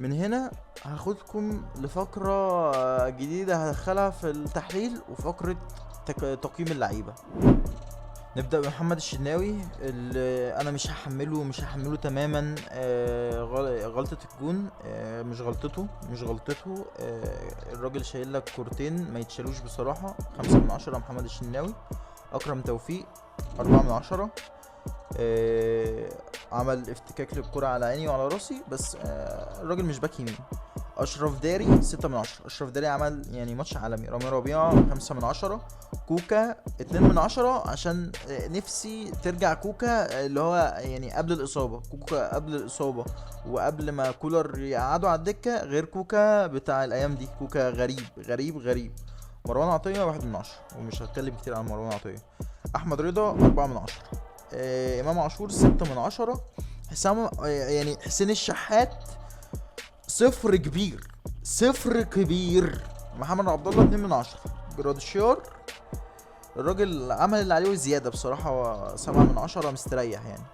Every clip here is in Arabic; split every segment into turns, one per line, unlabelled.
من هنا هاخدكم لفقرة جديدة هدخلها في التحليل، وفقرة تقييم اللعيبة. نبدأ بمحمد الشناوي اللي انا مش هحمله تماما. غلطة الجون مش غلطته. الراجل شايل لك كورتين ما يتشالوش بصراحة. 5/10 محمد الشناوي. اكرم توفيق 4/10. عمل افتكاك للكرة على عيني وعلى راسي، بس الراجل مش باك يمين. اشرف داري 6/10. اشرف داري عمل يعني ماتش عالمي. رامي ربيعة 5/10. كوكا 2/10 عشان نفسي ترجع كوكا اللي هو يعني قبل الإصابة. كوكا قبل الإصابة وقبل ما كولر يقعدوا على الدكة غير كوكا بتاع الأيام دي. كوكا غريب غريب غريب. مروان عطية 1/10، ومش هتكلم كتير عن مروان عطية. أحمد رضا 4/10. إمام عاشور 6/10. حسام يعني حسين الشحات صفر كبير، صفر كبير. محمد عبد الله 2/10. جراديشيار الراجل عمل اللي عليه وزيادة بصراحة، هو 7/10 مستريح يعني.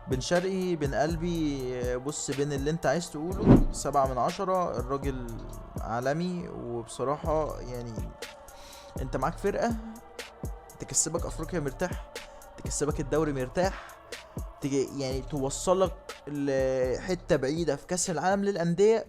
بن شرقي بن قلبي بص بين اللي انت عايز تقوله 7/10. الراجل عالمي، وبصراحة يعني انت معاك فرقة تكسبك افريقيا مرتاح، تكسبك الدوري مرتاح، يعني توصلك لحتة بعيدة في كأس العالم للأندية